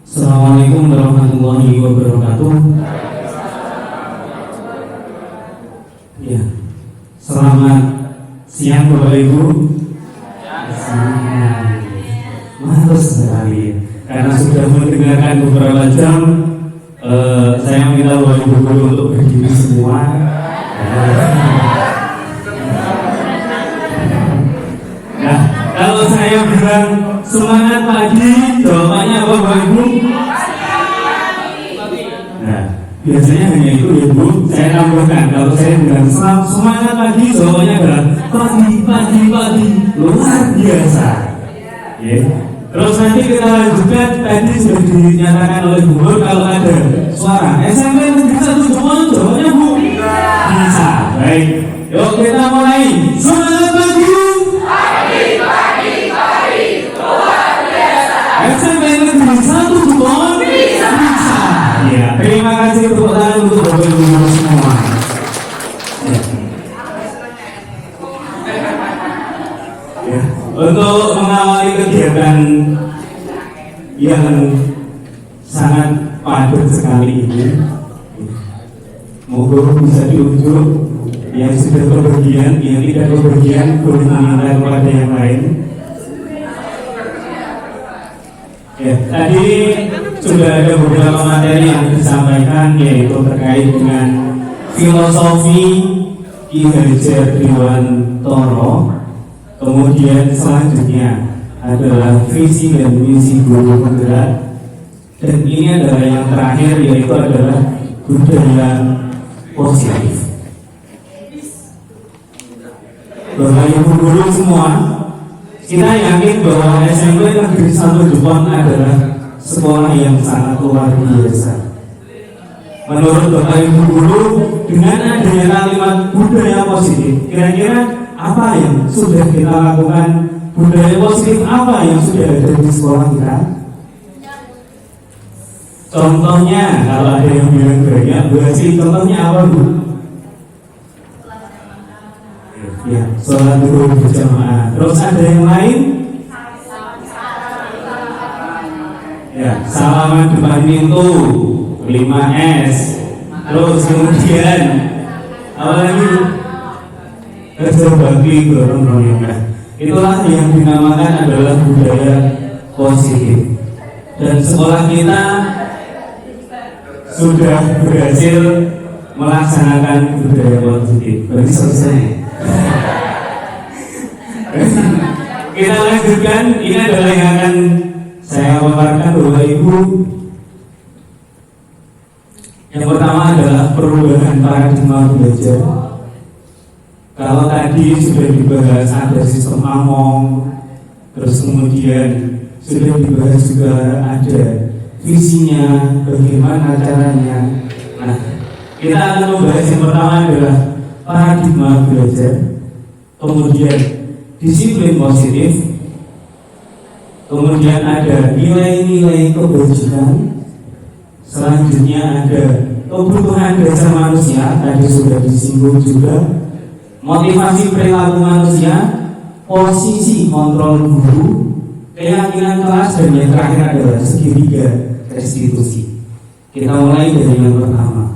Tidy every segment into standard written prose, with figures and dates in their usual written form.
Assalamualaikum warahmatullahi wabarakatuh. Ya, selamat siang Bapak Ibu. Mantap sekali. Karena sudah mendengarkan beberapa jam, saya minta Bapak Ibu guru untuk berdiri semua. Nah, kalau saya bilang semangat pagi, jawabannya apa Bapak Ibu? Nah, biasanya hanya itu ya Bu. Saya tambahkan, kalau saya bilang semangat pagi, jawabannya adalah pagi, luar biasa. Ya. Terus nanti kita lanjutkan, tadi sudah dinyatakan oleh Bu Nur kalau ada suara SMP Negeri 1 Jepang, jawabannya Bu? Bisa. Baik, yuk kita mulai. Semangat pagi. SMP Negeri 1 Jepang bisa. Ya, terima kasih tepuk tangan untuk Bapak Ibu semua. Ya, untuk mengawali kegiatan yang sangat padat sekali ini, moga bisa diunjuk. Yang sudah kebagian, yang tidak kebagian boleh meminta kepada yang lain. Ya, tadi sudah ada beberapa materi yang disampaikan, yaitu terkait dengan filosofi Ki Hajar Dewantoro. Kemudian selanjutnya adalah visi dan misi guru penggerak, dan ini adalah yang terakhir, yaitu adalah budaya positif. Bapak Ibu guru semua, kita yakin bahwa SMP Negeri 1 Jepang adalah sekolah yang sangat luar biasa. Menurut Bapak Ibu guru, dengan adanya kalimat budaya positif, kira-kira apa yang sudah kita lakukan? Budaya positif apa yang sudah ada di sekolah kita? Contohnya, kalau ada yang bilang banyak, berarti contohnya apa Bu? Ya, sholat zuhur berjamaah. Terus ada yang lain? Ya, salaman depan pintu, 5S. Terus kemudian apa lagi? Kerja bakti, gotong royong. Itulah yang dinamakan adalah budaya positif. Dan sekolah kita sudah berhasil melaksanakan budaya positif. Berarti selesai. Kita lanjutkan, ini adalah yang akan saya paparkan Bapak Ibu. Yang pertama adalah perubahan paradigma belajar. Kalau tadi sudah dibahas ada sistem Among, terus kemudian sudah dibahas juga ada visinya, bagaimana caranya. Nah, kita akan membahas yang pertama adalah paradigma belajar, kemudian disiplin positif, kemudian ada nilai-nilai kebajikan, selanjutnya ada kebutuhan dasar manusia, tadi sudah disinggung juga, motivasi perilaku manusia, posisi kontrol guru, keyakinan kelas, dan yang terakhir adalah segitiga restitusi. Kita mulai dari yang pertama.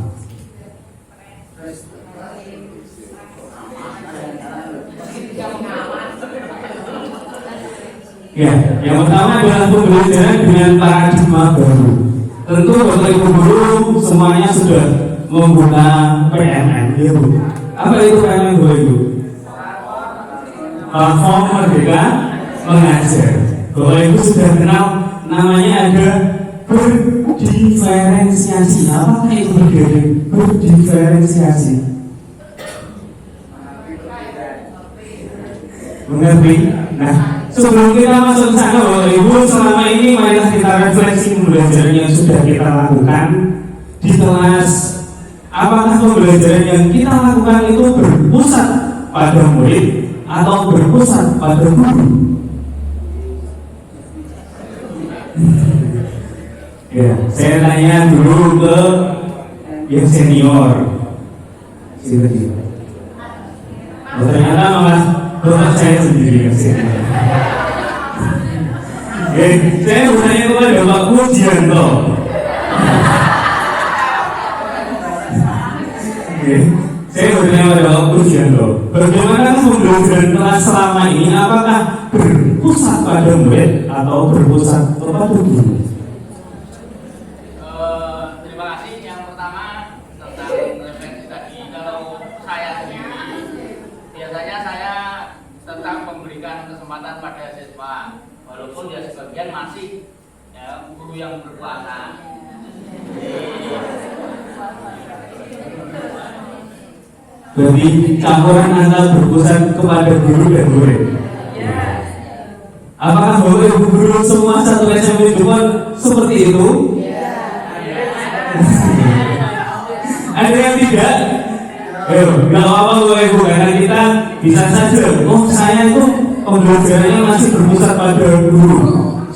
Ya, yang pertama adalah pembelajaran dengan paradigma baru. Tentu Bapak Ibu guru semuanya sudah membuka PMN, ya Bu. Apa itu PMN Bapak Ibu? Platform Merdeka Mengajar. Bapak Ibu sudah kenal, namanya ada berdiferensiasi. Apa itu berdiferensiasi? Mengerti? Nah, sebelum kita masuk ke sana Bapak Ibu, selama ini marilah kita refleksi pembelajaran yang sudah kita lakukan di kelas. Apakah pembelajaran yang kita lakukan itu berpusat pada murid atau berpusat pada guru? Ya, saya tanya dulu ke yang senior. Ternyata malah bapak saya sendiri yang senior. Saya bertanya kepada Pak Pujianto. Saya bertanya kepada Pak Pujianto, bagaimana pembelajaran kelas selama ini? Apakah berpusat pada murid atau berpusat kepada guru? Terima kasih. Yang pertama tentang referensi tadi, kalau saya sendiri biasanya saya tentang memberikan kesempatan pada siswa, walaupun ya sebagian masih ya guru yang berkuasa. Berarti campuran antara berpusat kepada guru dan murid. Apakah Bapak Ibu guru semua satu SMP Depok seperti itu? Ada yang tidak? Nggak apa-apa Bapak Ibu, karena kita bisa saja. Oh, saya itu pembelajarannya masih berpusat pada guru.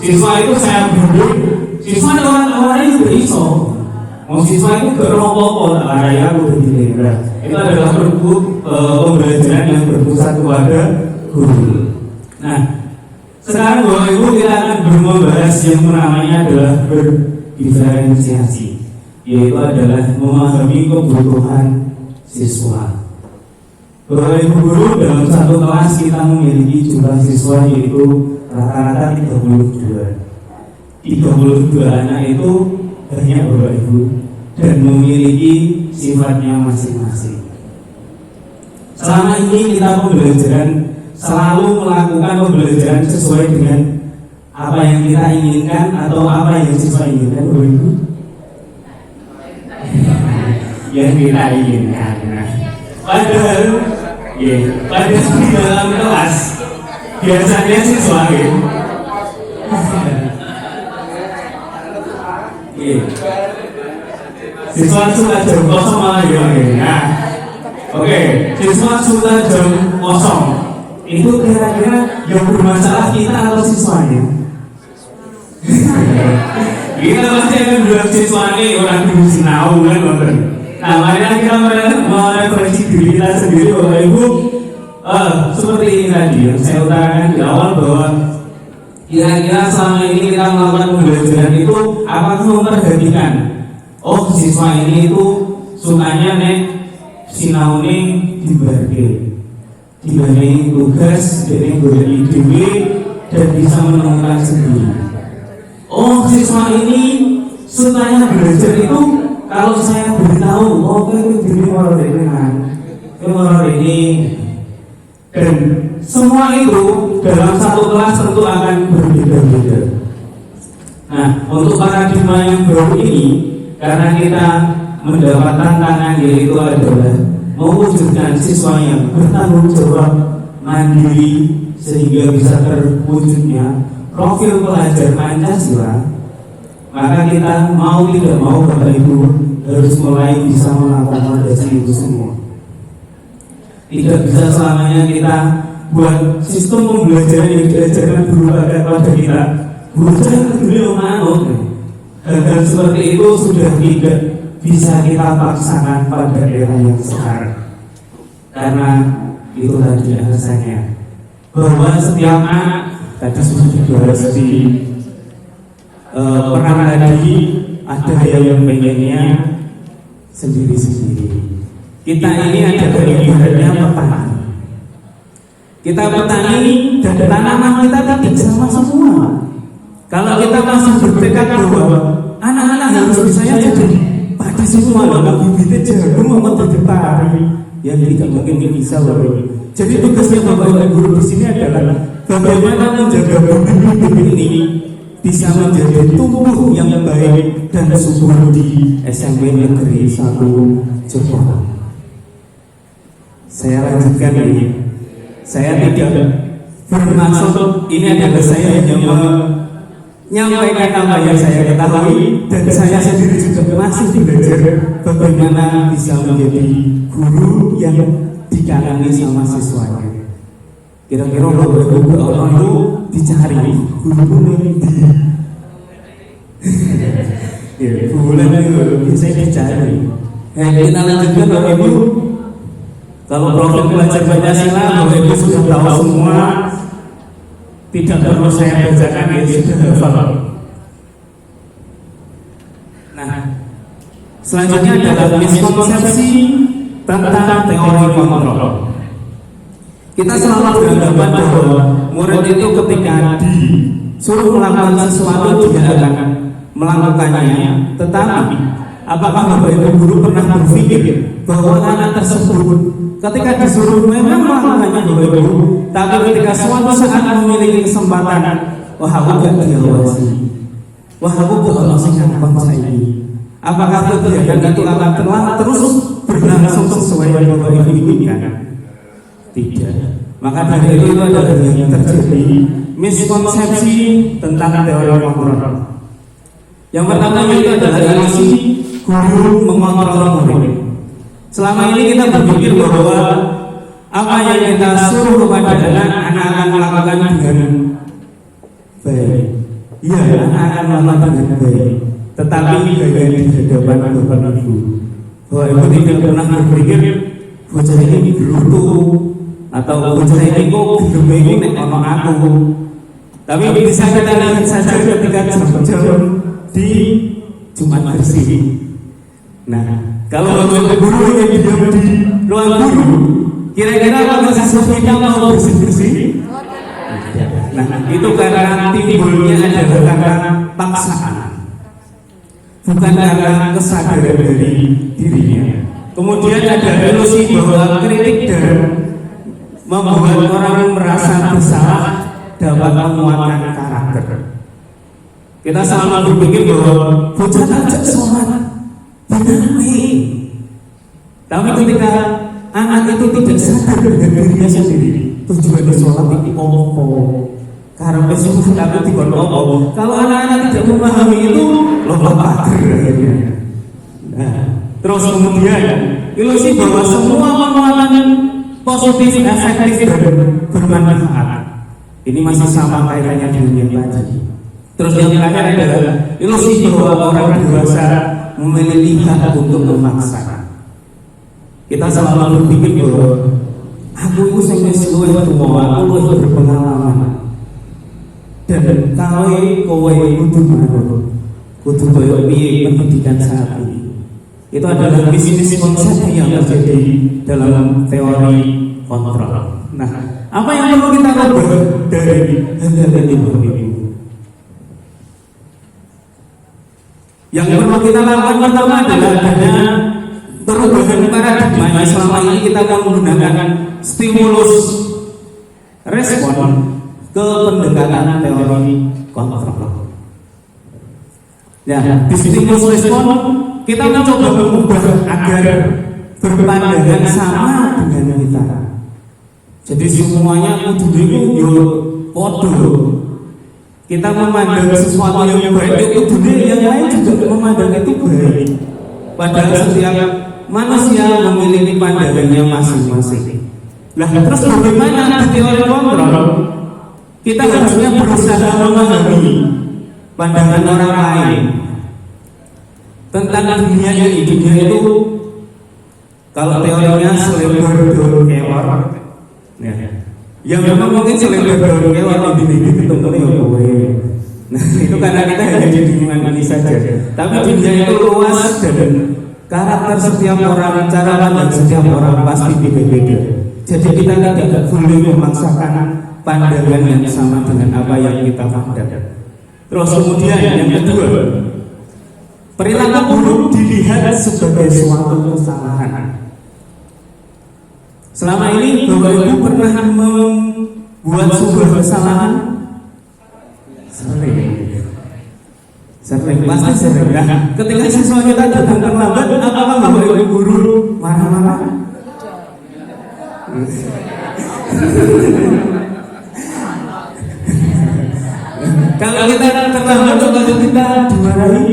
Siswa itu saya bimbing. Siswa orang-orang itu iso. Mau siswa itu berlompok tak ya aku begini. Itu adalah pembelajaran yang berpusat kepada guru. Nah, sekarang Bapak Ibu kita akan membahas yang namanya adalah berdiferensiasi, yaitu adalah memahami kebutuhan siswa. Bapak Ibu guru, dalam satu kelas kita memiliki jumlah siswa yaitu rata-rata 32. 32 anak itu banyak Bapak Ibu dan memiliki sifatnya masing-masing. Selama ini kita pembelajaran selalu melakukan pembelajaran sesuai dengan apa yang kita inginkan atau apa yang siswa inginkan, Bapak Ibu. Yang kita inginkan. Padahal di dalam kelas biasanya siswa siswa suka jam kosong malah nah, oke, siswa suka jam kosong itu kira-kira yang bermasalah kita atau siswanya? Kita pasti akan bilang siswanya orang dulu sinau kan, nah marilah kita mereferensi diri kita sendiri Bapak Ibu. Seperti ini tadi yang saya utarakan di awal, bahwa kira-kira selama ini kita melakukan pembelajaran itu apakah memperhatikan, oh siswa ini itu sukanya nek sinau ning dibanding tugas dari golek ide dan bisa menemukan sendiri. Oh siswa ini sukanya belajar itu kalau saya beritahu, oh itu gini ini, dan semua itu dalam satu kelas tentu akan berbeda-beda. Nah, untuk paradigma yang baru ini, karena kita mendapat tantangan yaitu adalah mewujudkan siswa yang bertanggung jawab, mandiri, sehingga bisa terwujudnya profil pelajar Pancasila, maka kita mau tidak mau Bapak Ibu harus mulai bisa mengakomodasi itu semua. Tidak bisa selamanya kita buat sistem pembelajaran yang diajarkan guru pada kita, guru saya dulu menganut. Hal-hal seperti itu sudah tidak bisa kita paksakan pada era yang sekarang, karena itu tadi alasannya bahwa setiap anak tadi sudah dibahas di perang tadi, ada yang pengennya sendiri-sendiri. Kita ini ada keinginannya petani. Kita petani dan tanaman kita tidak sama semua. Kalau kita masih bertekad bahwa anak-anak harus saya jadi pada semua, maka bibitnya jagung sama padi, ya tidak mungkin bisa Bapak. Jadi tugasnya Bapak Guru di sini adalah bagaimana menjaga bibit ini bisa menjadi tumbuh yang baik dan subur di SMP Negeri 1 Jepang. Saya lanjutkan ini. Saya tidak bermaksud ini adalah saya yang menyampaikan apa yang saya ketahui, dan saya sendiri juga masih belajar bagaimana bisa menjadi guru yang dikanani sama siswanya. Kira-kira orang itu dicari guru di bulan itu saya dicari. Kita lanjutkan Bapak Ibu. Kalau profil pelajar Pancasila Bapak Ibu sudah tahu semua, tidak perlu saya bacakan, ya sudah hafal. Nah, selanjutnya adalah miskonsepsi tentang teori kontrol. Kita selalu beranggapan bahwa murid itu ketika disuruh melakukan sesuatu dia akan melakukannya, tetapi apakah Bapak Ibu guru pernah berpikir bahwa anak tersebut ketika disuruh memang melakukannya Bapak Ibu, tapi ketika suatu saat memiliki kesempatan, wah aku gak diawasi, wah aku gak langsung ngakon ini, apakah kegiatan itu akan terus berlangsung sesuai yang Bapak Ibu inginkan? Tidak. Maka dari itu adalah yang terjadi miskonsepsi tentang teori kontrol. Yang pertama itu adalah ilusi guru mengontrol murid. Selama ini kita berpikir bahwa apa yang kita suruh kepada anak akan melakukan dengan baik. Iya, anak akan melakukan dengan baik. Tetapi baik di hadapan Bapak Ibu, bahwa Ibu tidak pernah berpikir bocah ini gerutu atau bocah ini kok gemeng nek ono aku. Tapi bisa kita lihat saja ketika jam-jam di Jumat bersih. Nah, kalau Bapak guru yang diam di ruang guru, kira-kira apakah siswa kita mau bersih-bersih? Nah, itu karena timbulnya adalah karena paksaan, bukan karena kesadaran dari dirinya. Kemudian ada ilusi bahwa kritik dan membuat orang merasa bersalah dapat menguatkan karakter. Kita selalu berpikir bahwa bocah ajak sholat, benar baik. Tapi ketika anak itu tidak sadar dengan dirinya sendiri, tujuan sholat itu apa? Karena besok tapi tidak apa. Kalau anak-anak tidak memahami itu, lompat pagar akhirnya. Nah, terus kemudian ilusi bahwa semua penguatan positif, efektif dan bermanfaat. Ini masih sama kaitannya dengan yang tadi. Terus yang terakhir adalah ilusi bahwa orang dewasa memiliki hak untuk memaksa. Kita selalu berpikir bahwa aku itu wis luwih tuwa, aku luwih berpengalaman. Dan kowe kudu manut, kudu koyo piye pendidikan saat ini. Itu adalah bisnis konsep yang terjadi dalam teori kontrol. Nah, apa yang perlu kita ubah dari hal-hal ini? Yang perlu kita lakukan pertama adalah adanya perubahan paradigma. Selama ini kita menggunakan stimulus respon ke pendekatan teori kontrol. Ya, di stimulus respon kita mencoba mengubah agar berpandangan sama dengan kita. Jadi semuanya kudu yo podo. Kita memandang sesuatu yang baik itu dunia yang lain juga memandang itu baik. Padahal setiap manusia memiliki pandangannya masing-masing. Nah, terus bagaimana di teori kontrol? Kita harusnya berusaha memahami pandangan orang lain tentang dunia ini. Dunia itu kalau teorinya selebar daun kelor, yang memang mungkin selebar daun kelor ini tentunya kowe. Nah, itu karena kita hanya di dunia ini saja. Tapi dunia itu luas dan karakter setiap orang, cara pandang setiap orang pasti beda-beda. Jadi kita tidak boleh memaksakan pandangan yang sama dengan apa yang kita pandang. Terus kemudian yang kedua, perilaku buruk dilihat sebagai suatu kesalahan. Selama ini Bapak Ibu pernah membuat sebuah kesalahan? Sering, pasti sering. Nah, ketika siswa kita datang terlambat, apakah Bapak Ibu guru marah-marah? Kalau kita terlambat, kalau kita dimarahi,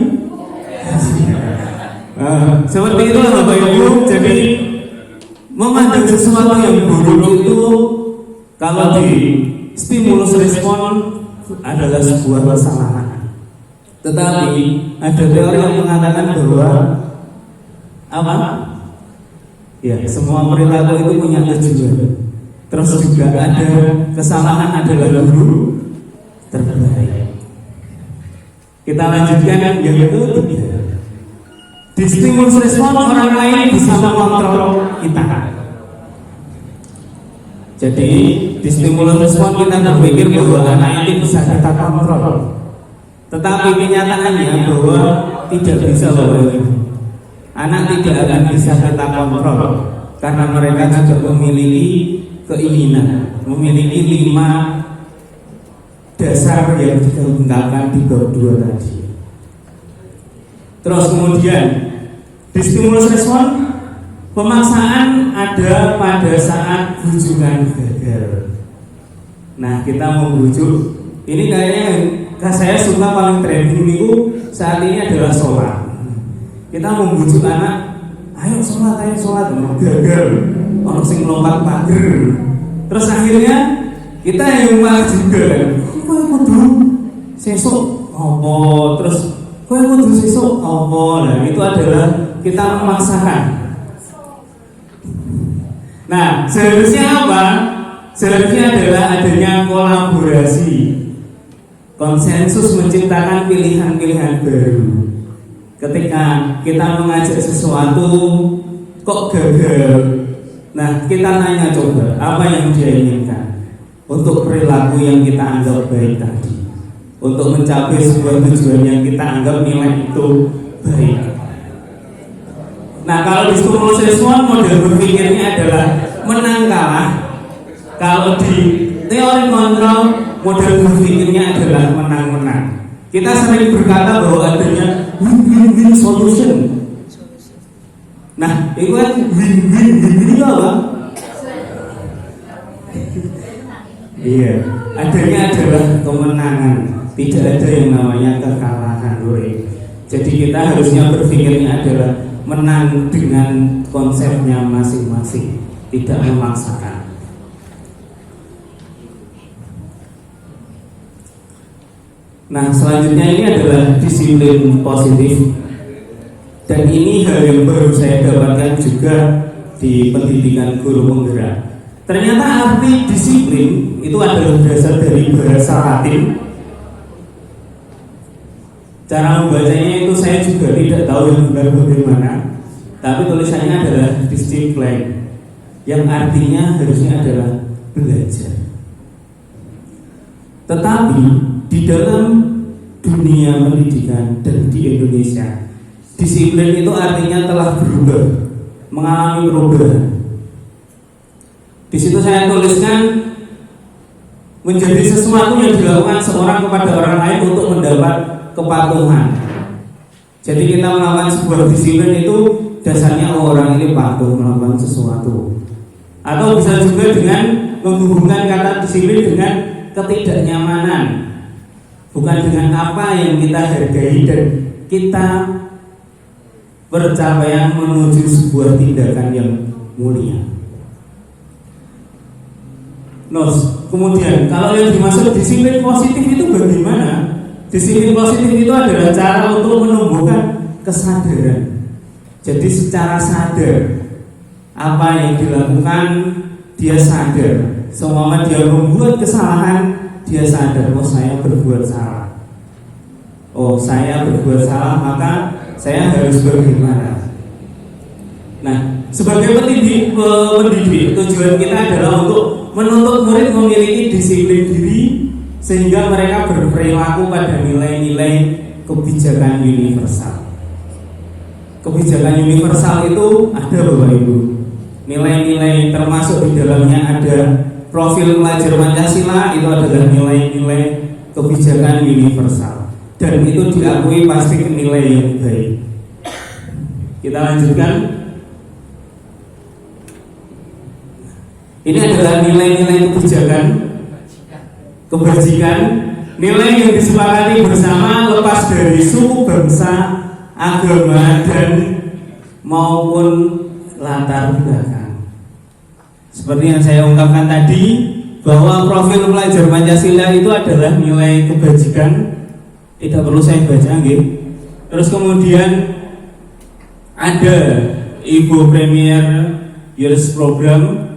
seperti itu Bapak Ibu. Jadi memandang sesuatu yang buruk itu kalau di stimulus respon adalah sebuah kesalahan. Tetapi ada teori yang mengatakan bahwa apa? Ya, semua perilaku itu punya tujuan. Terus juga ada kesalahan adalah guru, terbaik. Kita lanjutkan yang ketiga. Di stimulus respon orang lain bisa mengontrol kita. Jadi di stimulus respon kita berpikir bahwa anak ini bisa kita kontrol, tetapi kenyataannya bahwa tidak bisa Bapak Ibu. Anak tidak akan bisa kita kontrol karena mereka juga memiliki keinginan, memiliki 5 dasar yang diungkapkan di bab 2 tadi. Terus kemudian di stimulus respon pemaksaan ada pada saat bujukan gagal. Nah, kita membujuk. Ini kayaknya saya suka paling trending itu saat ini adalah sholat. Kita membujuk anak, ayo sholat, gagal. Orang sing lompat pagar. Terus akhirnya kita yang malah juga. Kok kudu sesuk apa? Terus kok kudu sesuk apa? Nah, itu adalah kita memaksakan. Nah, seharusnya apa? Seharusnya adalah adanya kolaborasi, konsensus menciptakan pilihan-pilihan baru. Ketika kita mengajak sesuatu kok gagal, nah kita tanya coba apa yang dia inginkan untuk perilaku yang kita anggap baik tadi, untuk mencapai sebuah tujuan yang kita anggap nilai itu baik. Nah, kalau di stimulus respon model berpikirnya adalah menang kalah. Kalau di teori kontrol model berpikirnya adalah menang-menang. Kita sering berkata bahwa adanya win-win solution. Nah, itu kan win-win itu apa? Iya, adanya adalah kemenangan. Tidak ada yang namanya kekalahan. Jadi kita harusnya berpikirnya adalah menang dengan konsepnya masing-masing, tidak memaksakan. Nah, selanjutnya ini adalah disiplin positif. Dan ini hal yang baru saya dapatkan juga di pendidikan guru penggerak. Ternyata arti disiplin itu adalah berasal dari bahasa Latin. Cara membacanya itu saya juga tidak tahu yang benar bagaimana, tapi tulisannya adalah disiplin, yang artinya harusnya adalah belajar. Tetapi di dalam dunia pendidikan dan di Indonesia, disiplin itu artinya telah berubah, mengalami perubahan. Di situ saya tuliskan menjadi sesuatu yang dilakukan seorang kepada orang lain untuk mendapat kepatuhan. Jadi kita melakukan sebuah disiplin itu dasarnya orang ini patuh melakukan sesuatu. Atau bisa juga dengan menghubungkan kata disiplin dengan ketidaknyamanan, bukan dengan apa yang kita hargai dan kita bercapaian menuju sebuah tindakan yang mulia. Kemudian kalau yang dimaksud disiplin positif itu bagaimana? Disiplin positif itu adalah cara untuk menumbuhkan kesadaran. Jadi secara sadar apa yang dilakukan dia sadar. Seumpama dia membuat kesalahan, dia sadar, oh saya berbuat salah. Oh saya berbuat salah, maka saya harus bagaimana. Nah, sebagai pendidik, tujuan kita adalah untuk menuntut murid memiliki disiplin diri sehingga mereka berperilaku pada nilai-nilai kebijakan universal. Kebijakan universal itu ada Bapak Ibu. Nilai-nilai termasuk di dalamnya ada profil pelajar Pancasila, itu adalah nilai-nilai kebijakan universal dan itu diakui pasti nilai yang baik. Kita lanjutkan. Ini adalah nilai-nilai kebajikan, nilai yang disepakati bersama lepas dari suku, bangsa, agama dan maupun latar belakang. Seperti yang saya ungkapkan tadi, bahwa profil pelajar Pancasila itu adalah nilai kebajikan. Tidak perlu saya baca, gitu. Terus kemudian ada Ibu Premier Years Program.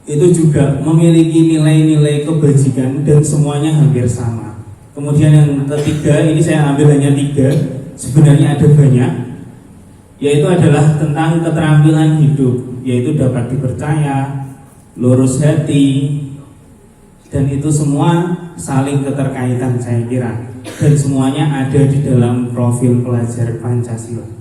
itu juga memiliki nilai-nilai kebajikan dan semuanya hampir sama. Kemudian yang ketiga, ini saya ambil hanya 3, sebenarnya ada banyak, yaitu adalah tentang keterampilan hidup, yaitu dapat dipercaya, lurus hati, dan itu semua saling keterkaitan saya kira, dan semuanya ada di dalam profil pelajar Pancasila.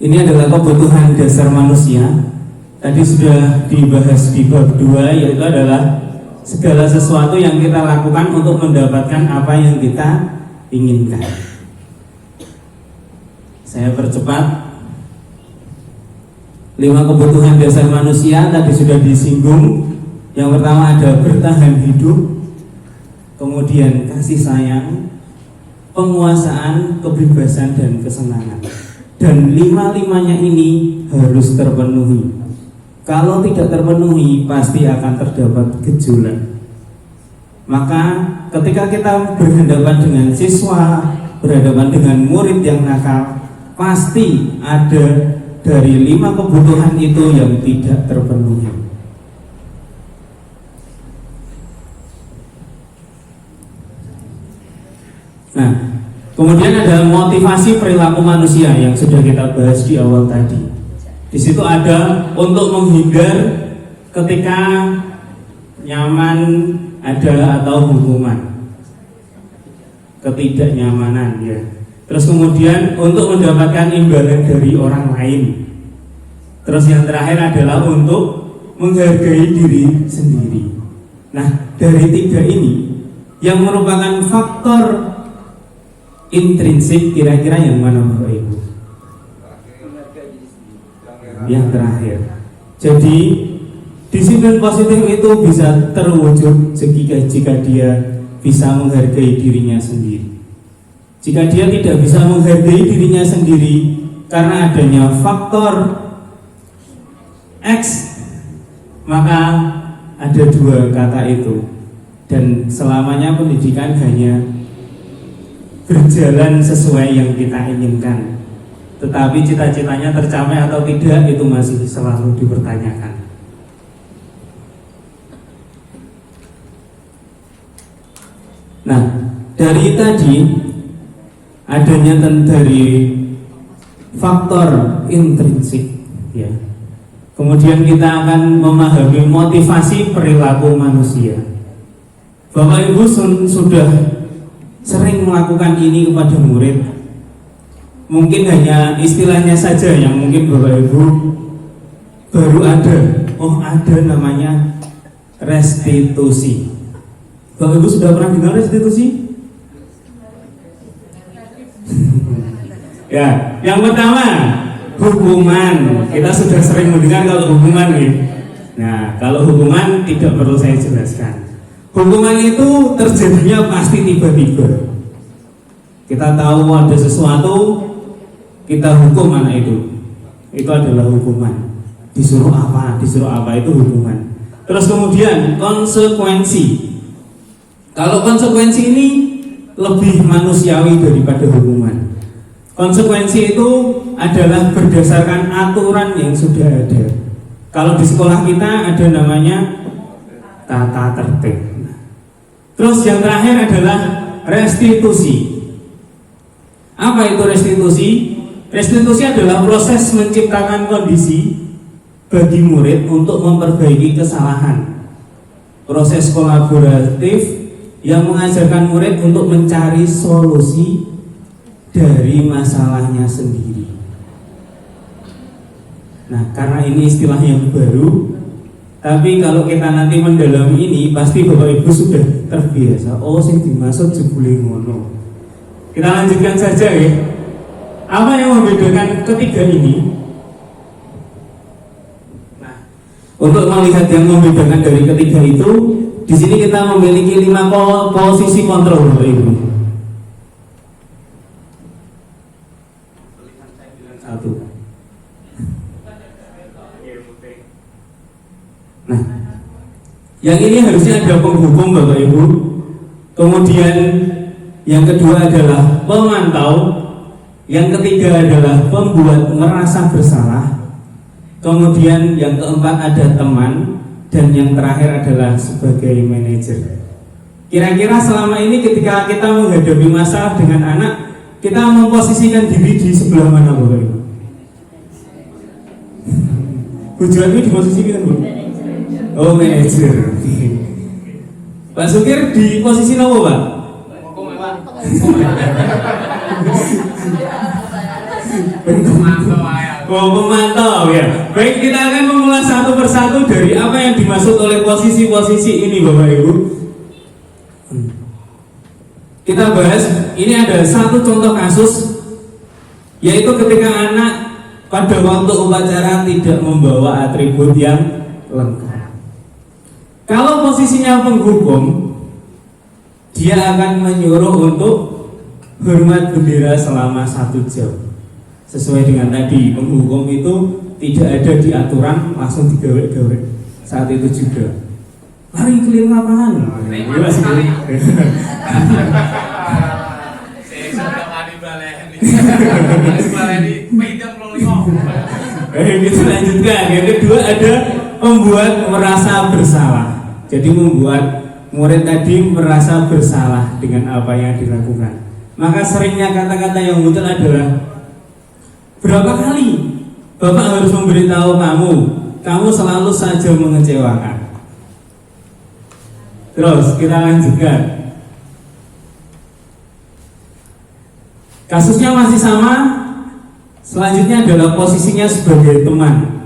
Ini adalah kebutuhan dasar manusia. Tadi sudah dibahas di bab 2, yaitu adalah segala sesuatu yang kita lakukan untuk mendapatkan apa yang kita inginkan. Saya percepat. 5 kebutuhan dasar manusia tadi sudah disinggung. Yang pertama ada bertahan hidup, kemudian kasih sayang, penguasaan, kebebasan, dan kesenangan. Dan 5-limanya ini harus terpenuhi. Kalau tidak terpenuhi, pasti akan terdapat gejolak. Maka ketika kita berhadapan dengan siswa, berhadapan dengan murid yang nakal, pasti ada dari 5 kebutuhan itu yang tidak terpenuhi. Nah, kemudian ada motivasi perilaku manusia yang sudah kita bahas di awal tadi. Di situ ada untuk menghindar ketika nyaman ada atau hukuman, ketidaknyamanan ya. Terus kemudian untuk mendapatkan imbalan dari orang lain. Terus yang terakhir adalah untuk menghargai diri sendiri. Nah, dari 3 ini yang merupakan faktor intrinsik, kira-kira yang mana Bapak Ibu? Yang terakhir. Jadi disiplin positif itu bisa terwujud jika dia bisa menghargai dirinya sendiri. Jika dia tidak bisa menghargai dirinya sendiri karena adanya faktor X, maka ada 2 kata itu, dan selamanya pendidikan hanya berjalan sesuai yang kita inginkan. Tetapi cita-citanya tercapai atau tidak itu masih selalu dipertanyakan. Nah, dari tadi adanya dari faktor intrinsik ya. Kemudian kita akan memahami motivasi perilaku manusia. Bapak Ibu sudah sering melakukan ini kepada murid. Mungkin hanya istilahnya saja yang mungkin Bapak Ibu baru ada. Oh, ada namanya restitusi. Bapak Ibu sudah pernah dengar restitusi? Ya, yang pertama hukuman. Kita sudah sering mendengar kalau hukuman nih. Nah, kalau hukuman tidak perlu saya jelaskan. Hukuman itu terjadinya pasti tiba-tiba. Kita tahu ada sesuatu, kita hukum anak itu adalah hukuman. Disuruh apa itu hukuman. Terus kemudian konsekuensi. Kalau konsekuensi ini lebih manusiawi daripada hukuman. Konsekuensi itu adalah berdasarkan aturan yang sudah ada. Kalau di sekolah kita ada namanya tata tertib. Terus yang terakhir adalah restitusi. Apa itu restitusi? Restitusi adalah proses menciptakan kondisi bagi murid untuk memperbaiki kesalahan. Proses kolaboratif yang mengajarkan murid untuk mencari solusi dari masalahnya sendiri. Nah, karena ini istilah yang baru, tapi kalau kita nanti mendalami ini, pasti Bapak Ibu sudah terbiasa. Oh, sing dimaksud jebule ngono. Kita lanjutkan saja ya. Apa yang membedakan ketiga ini? Nah, untuk melihat yang membedakan dari ketiga itu, di sini kita memiliki 5 posisi kontrol, Bapak Ibu. 1. Nah, yang ini harusnya ada penghukum, Bapak Ibu. Kemudian yang kedua adalah pemantau. Yang ketiga adalah pembuat merasa bersalah. Kemudian yang keempat ada teman, dan yang terakhir adalah sebagai manajer. Kira-kira selama ini ketika kita menghadapi masalah dengan anak, kita memposisikan diri di sebelah mana, Bapak Ibu? Bu Juwani diposisikan, Bu? Oh, manajer. Pak Sukir di posisi apa, Pak? Pemantau ya. Baik, kita akan mengulas satu persatu dari apa yang dimaksud oleh posisi-posisi ini, Bapak Ibu. Kita bahas, ini ada satu contoh kasus, yaitu ketika anak pada waktu upacara tidak membawa atribut yang lengkap. Kalau posisinya penghukum, dia akan menyuruh untuk hormat bendera selama 1 jam. Sesuai dengan tadi, penghukum itu tidak ada di aturan langsung digawe-gawe saat itu juga. Lari keliling lapangan. Kita lanjutkan. Yang kedua ada membuat merasa bersalah. Jadi membuat murid tadi merasa bersalah dengan apa yang dilakukan. Maka seringnya kata-kata yang muncul adalah, berapa kali Bapak harus memberitahu kamu selalu saja mengecewakan. Terus kita lanjutkan. Kasusnya masih sama. Selanjutnya adalah posisinya sebagai teman.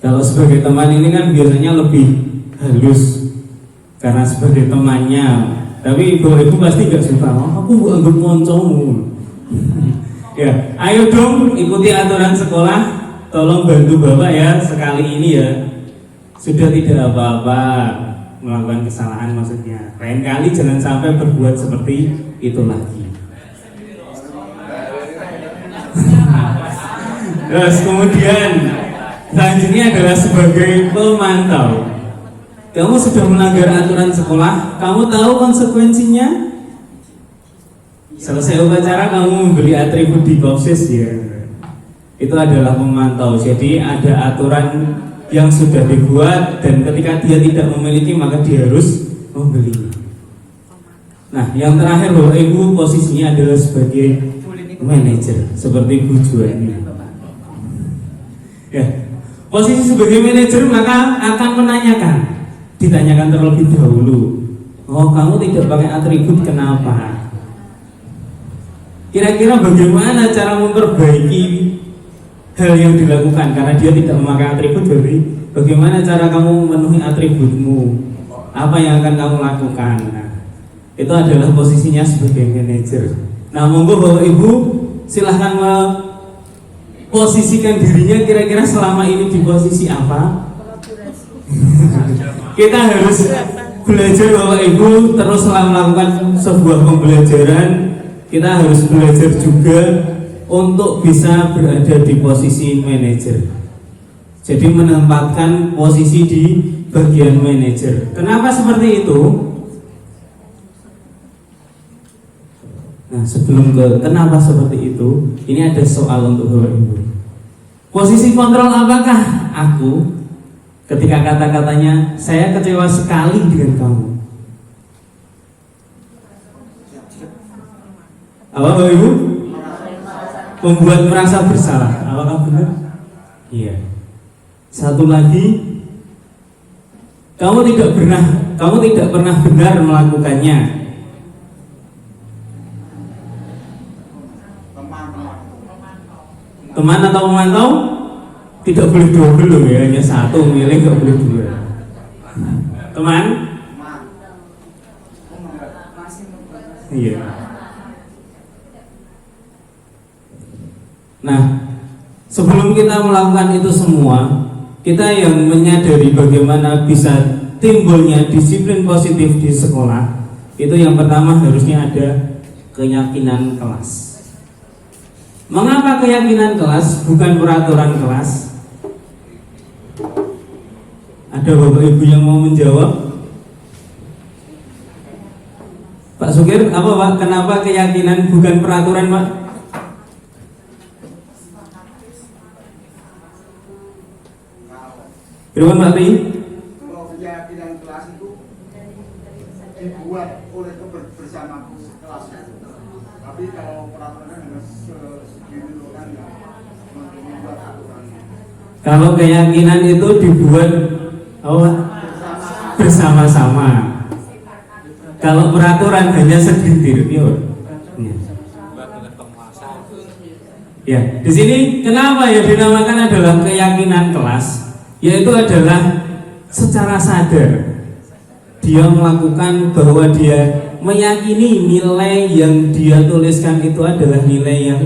Kalau sebagai teman ini kan biasanya lebih halus karena sebagai temannya. Tapi ibu pasti gak suka. Aku anggap moncomu. Ya, ayo dong ikuti aturan sekolah. Tolong bantu Bapak ya sekali ini ya. Sudah tidak apa-apa melakukan kesalahan maksudnya. Lain kali jangan sampai berbuat seperti itu lagi. Terus kemudian selanjutnya adalah sebagai pemantau. Kamu sudah melanggar aturan sekolah, kamu tahu konsekuensinya. Selesai upacara kamu membeli atribut di kopsis ya. Itu adalah pemantau. Jadi ada aturan yang sudah dibuat dan ketika dia tidak memiliki maka dia harus membeli. Nah, yang terakhir Bapak Ibu posisinya adalah sebagai manajer seperti Bu Juwani. Ya, posisi sebagai manajer maka akan ditanyakan terlebih dahulu. Oh, kamu tidak pakai atribut kenapa? Kira-kira bagaimana cara memperbaiki hal yang dilakukan karena dia tidak memakai atribut? Jadi bagaimana cara kamu memenuhi atributmu? Apa yang akan kamu lakukan? Nah, itu adalah posisinya sebagai manajer. Nah, monggo Bapak Ibu silahkan posisikan dirinya kira-kira selama ini di posisi apa? Kita harus belajar Bapak Ibu terus melakukan sebuah pembelajaran. Kita harus belajar juga untuk bisa berada di posisi manajer. Jadi menempatkan posisi di bagian manajer. Kenapa seperti itu? Nah, sebelum ke kenapa seperti itu, ini ada soal untuk Bapak Ibu. Posisi kontrol apakah aku ketika kata-katanya saya kecewa sekali dengan kamu? Apa Bapak Ibu? Membuat merasa bersalah. Apakah benar? Iya. Satu lagi, kamu tidak pernah benar melakukannya. Teman atau pemantau tidak boleh dua ya, hanya satu milih, nggak boleh dua. Teman? Iya. Nah, sebelum kita melakukan itu semua, kita yang menyadari bagaimana bisa timbulnya disiplin positif di sekolah. Itu yang pertama harusnya ada keyakinan kelas. Mengapa keyakinan kelas bukan peraturan kelas? Ada Bapak Ibu yang mau menjawab? Pak Sukir, apa Pak? Kenapa keyakinan bukan peraturan Pak? Firman Pak Tri? Kalau keyakinan kelas itu dibuat oleh bersama kelas, tapi kalau peraturan hanya segini orang yang membuat aturan. Kalau keyakinan itu dibuat bersama-sama. Kalau peraturan hanya segelintir, ya. Di sini kenapa ya dinamakan adalah keyakinan kelas? Yaitu adalah secara sadar dia melakukan bahwa dia meyakini nilai yang dia tuliskan itu adalah nilai yang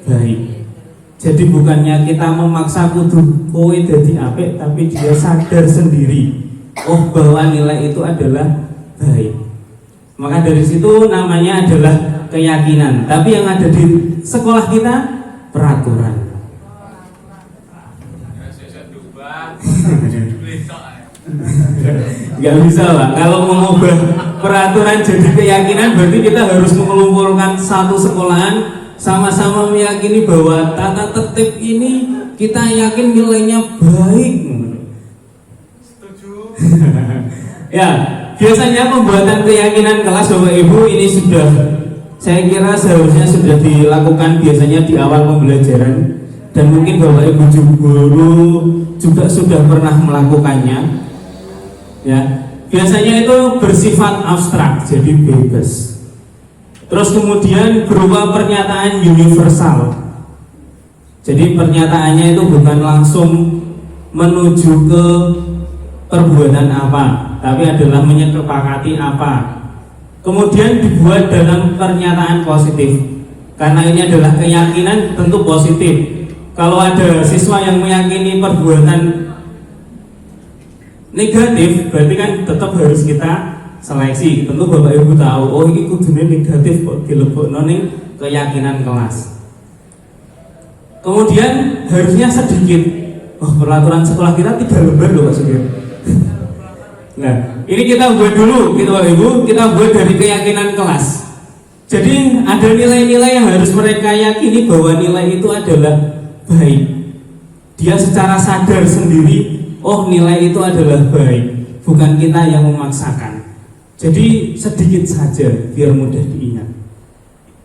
baik. Jadi bukannya kita memaksa kudu kowe dadi apik, tapi dia sadar sendiri bahwa nilai itu adalah baik. Maka dari situ namanya adalah keyakinan. Tapi yang ada di sekolah kita peraturan. Gak bisa Pak. Kalau mengubah peraturan jadi keyakinan berarti kita harus mengumpulkan satu sekolahan sama-sama meyakini bahwa tata tertib ini kita yakin nilainya baik. Setuju. Ya, biasanya pembuatan keyakinan kelas Bapak Ibu ini sudah, saya kira seharusnya sudah dilakukan biasanya di awal pembelajaran, dan mungkin Bapak Ibu guru juga sudah pernah melakukannya. Ya, biasanya itu bersifat abstrak, jadi bebas. Terus kemudian berupa pernyataan universal. Jadi pernyataannya itu bukan langsung menuju ke perbuatan apa, tapi adalah menyepakati apa. Kemudian dibuat dalam pernyataan positif. Karena ini adalah keyakinan, tentu positif. Kalau ada siswa yang meyakini perbuatan negatif, berarti kan tetap harus kita seleksi. Tentu Bapak Ibu tahu, ini kudune negatif kok dilebokno ning keyakinan kelas. Kemudian harusnya sedikit. Peraturan sekolah kita 3 lembar loh Pak Sugeng. Nah, ini kita buat dulu, Bapak Ibu, kita buat dari keyakinan kelas. Jadi ada nilai-nilai yang harus mereka yakini bahwa nilai itu adalah baik. Dia secara sadar sendiri, nilai itu adalah baik, bukan kita yang memaksakan. Jadi sedikit saja biar mudah diingat.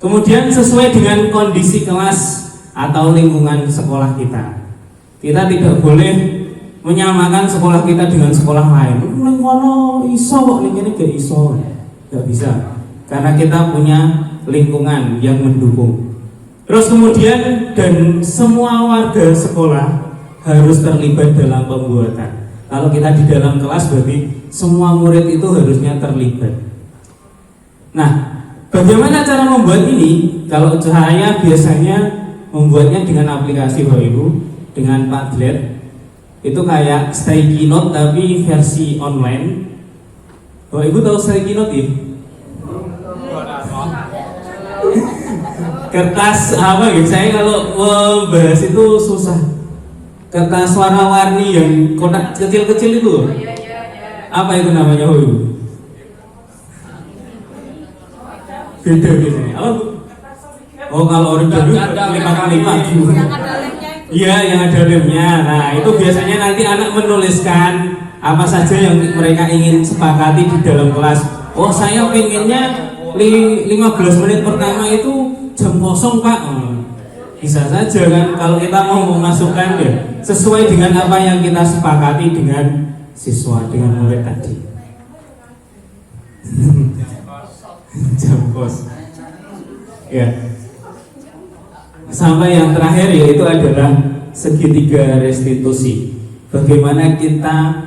Kemudian sesuai dengan kondisi kelas atau lingkungan sekolah kita. Kita tidak boleh menyamakan sekolah kita dengan sekolah lain. Ning kono iso kok, ning kene gak iso. Gak bisa. Karena kita punya lingkungan yang mendukung. Terus kemudian dan semua warga sekolah harus terlibat dalam pembuatan. Kalau kita di dalam kelas berarti semua murid itu harusnya terlibat. Nah, bagaimana cara membuat ini? Kalau saya biasanya membuatnya dengan aplikasi Bapak Ibu, dengan Padlet. Itu kayak sticky note tapi versi online. Bapak Ibu tahu sticky note ya? Kertas apa gitu? Saya kalau membahas itu susah. Kertas warna-warni yang kotak kecil-kecil itu. Apa itu namanya Bapak Ibu? Beda biasanya. Kalau original 5x5. Iya, yang ada lemnya. Nah, itu biasanya nanti anak menuliskan apa saja yang mereka ingin sepakati di dalam kelas. Saya pinginnya 15 menit pertama itu jam kosong Pak. Bisa saja kan kalau kita mau memasukkan ya sesuai dengan apa yang kita sepakati dengan siswa, dengan murid tadi. Jam kos. Ya. Sampai yang terakhir yaitu adalah segitiga restitusi. Bagaimana kita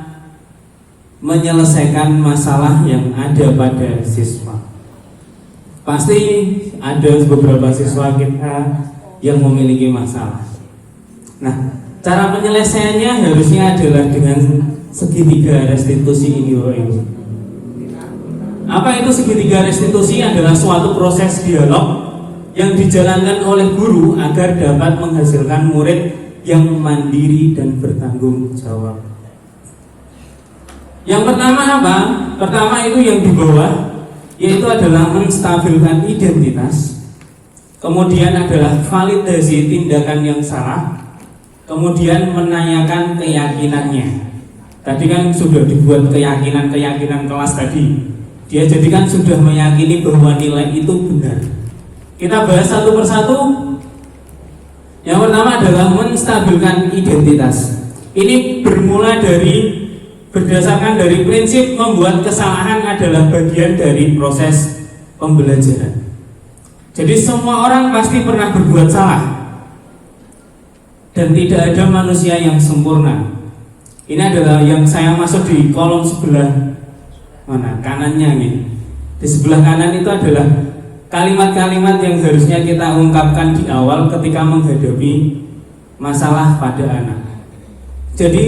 menyelesaikan masalah yang ada pada siswa. Pasti ada beberapa siswa kita yang memiliki masalah. Nah, cara penyelesaiannya harusnya adalah dengan segitiga restitusi ini, Bapak Ibu. Apa itu segitiga restitusi? Adalah suatu proses dialog yang dijalankan oleh guru agar dapat menghasilkan murid yang mandiri dan bertanggung jawab. Yang pertama apa? Pertama itu yang di bawah, yaitu adalah menstabilkan identitas. Kemudian adalah validasi tindakan yang salah. Kemudian menanyakan keyakinannya. Tadi kan sudah dibuat keyakinan kelas tadi. Dia jadikan sudah meyakini bahwa nilai itu benar. Kita bahas satu persatu. Yang pertama adalah menstabilkan identitas. Ini bermula berdasarkan dari prinsip membuat kesalahan adalah bagian dari proses pembelajaran. Jadi semua orang pasti pernah berbuat salah, dan tidak ada manusia yang sempurna. Ini adalah yang saya masuk di kolom sebelah mana kanannya nih. Di sebelah kanan itu adalah kalimat-kalimat yang harusnya kita ungkapkan di awal ketika menghadapi masalah pada anak. Jadi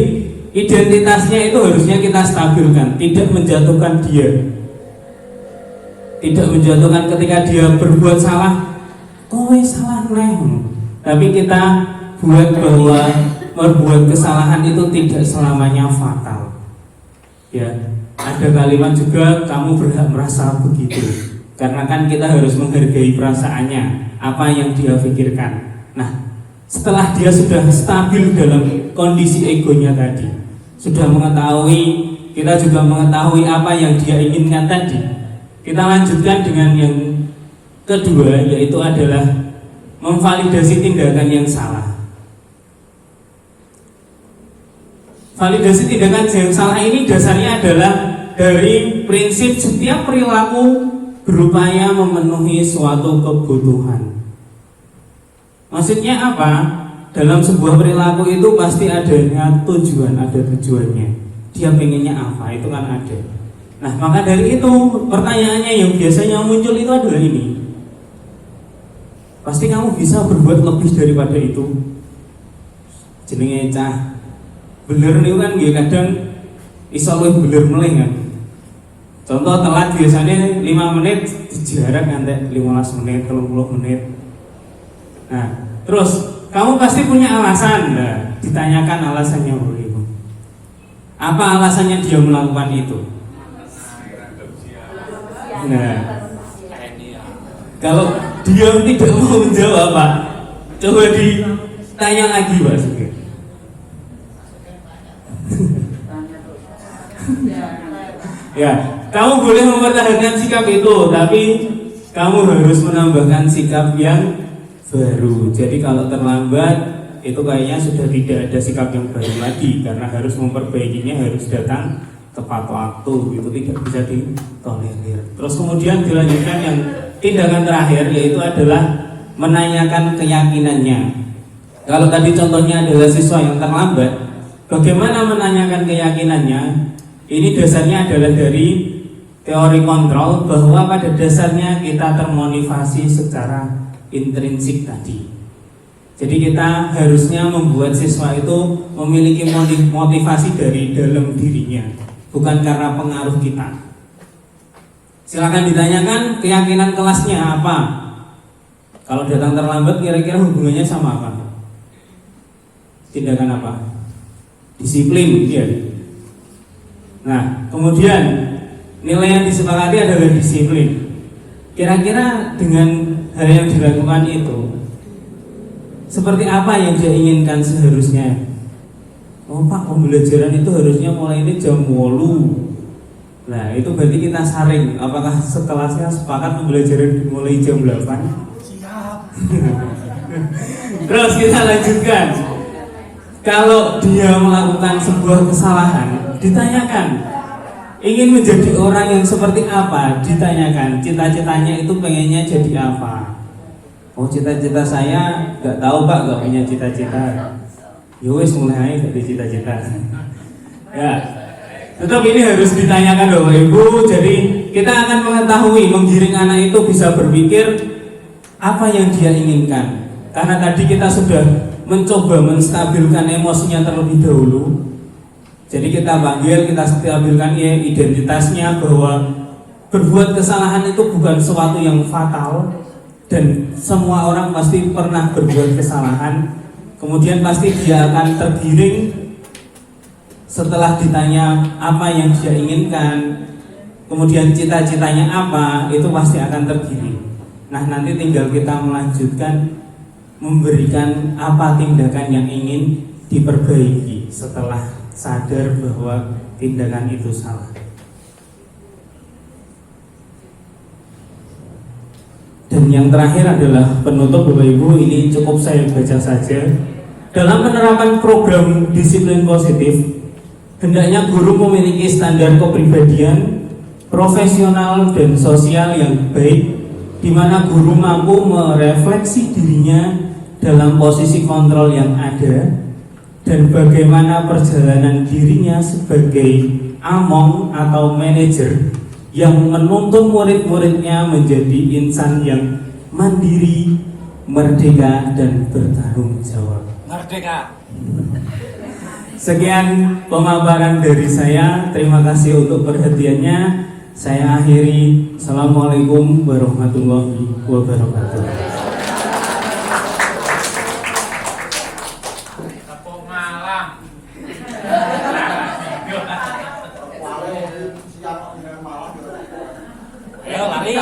identitasnya itu harusnya kita stabilkan, tidak menjatuhkan dia. Tidak menjatuhkan ketika dia berbuat salah, kowe salah neh. Tapi kita buat bahwa berbuat kesalahan itu tidak selamanya fatal. Ya, ada kalimat juga kamu berhak merasa begitu. Karena kan kita harus menghargai perasaannya, apa yang dia pikirkan. Nah, setelah dia sudah stabil dalam kondisi egonya tadi, sudah mengetahui, kita juga mengetahui apa yang dia inginkan tadi. Kita lanjutkan dengan yang kedua, yaitu adalah memvalidasi tindakan yang salah. Validasi tindakan yang salah ini dasarnya adalah dari prinsip setiap perilaku berupaya memenuhi suatu kebutuhan. Maksudnya apa? Dalam sebuah perilaku itu pasti adanya tujuan, ada tujuannya. Dia pengennya apa, itu kan ada. Nah, maka dari itu pertanyaannya yang biasanya muncul itu adalah ini. Pasti kamu bisa berbuat lebih daripada itu. Jenenge cah bener nih kan nggih kadang iso luwih bener meleh kan. Contoh telat biasanya 5 menit dijarak ngantek 15 menit, 30 menit. Nah, terus kamu pasti punya alasan. Nah, ditanyakan alasannya begitu. Apa alasannya dia melakukan itu? Nah, kalau dia tidak mau menjawab, Pak, coba ditanya lagi, Pak Sugeng. Ya, kamu boleh mempertahankan sikap itu, tapi kamu harus menambahkan sikap yang baru. Jadi kalau terlambat, itu kayaknya sudah tidak ada sikap yang baru lagi, karena harus memperbaikinya, harus datang tepat waktu, itu tidak bisa ditolerir. Terus kemudian dilanjutkan yang tindakan terakhir, yaitu adalah menanyakan keyakinannya. Kalau tadi contohnya adalah siswa yang terlambat, bagaimana menanyakan keyakinannya? Ini dasarnya adalah dari teori kontrol, bahwa pada dasarnya kita termotivasi secara intrinsik tadi. Jadi kita harusnya membuat siswa itu memiliki motivasi dari dalam dirinya, bukan karena pengaruh kita. Silakan ditanyakan keyakinan kelasnya apa. Kalau datang terlambat kira-kira hubungannya sama apa? Tindakan apa? Disiplin dia. Nah, kemudian nilai yang disepakati adalah disiplin. Kira-kira dengan hal yang dilakukan itu seperti apa yang dia inginkan seharusnya? Oh Pak, pembelajaran itu harusnya mulai ini jam 8. Nah, itu berarti kita saring. Apakah sekelasnya sepakat pembelajaran dimulai jam 8? Siap. Terus kita lanjutkan. Kalau dia melakukan sebuah kesalahan, ditanyakan, ingin menjadi orang yang seperti apa? Ditanyakan, cita-citanya itu pengennya jadi apa? Oh, cita-cita saya nggak tahu Pak, nggak punya cita-cita. Yowes mulai aja dari cita-cita. Ya, tetap ini harus ditanyakan Bapak Ibu. Jadi kita akan mengetahui, menggiring anak itu bisa berpikir apa yang dia inginkan. Karena tadi kita sudah mencoba menstabilkan emosinya terlebih dahulu. Jadi kita panggil, kita stabilkan ya identitasnya, bahwa berbuat kesalahan itu bukan sesuatu yang fatal, dan semua orang pasti pernah berbuat kesalahan. Kemudian pasti dia akan tergiring setelah ditanya apa yang dia inginkan, kemudian cita-citanya apa, itu pasti akan tergiring. Nah, nanti tinggal kita melanjutkan memberikan apa tindakan yang ingin diperbaiki setelah sadar bahwa tindakan itu salah. Dan yang terakhir adalah penutup Bapak Ibu, ini cukup saya baca saja. Dalam penerapan program disiplin positif, hendaknya guru memiliki standar kepribadian, profesional dan sosial yang baik, di mana guru mampu merefleksi dirinya dalam posisi kontrol yang ada dan bagaimana perjalanan dirinya sebagai among atau manajer yang menuntun murid-muridnya menjadi insan yang mandiri, merdeka, dan bertanggung jawab. Merdeka. Sekian pemaparan dari saya. Terima kasih untuk perhatiannya. Saya akhiri. Assalamualaikum warahmatullahi wabarakatuh. Tepuk malam. Siap dengan malam. Ayo lari.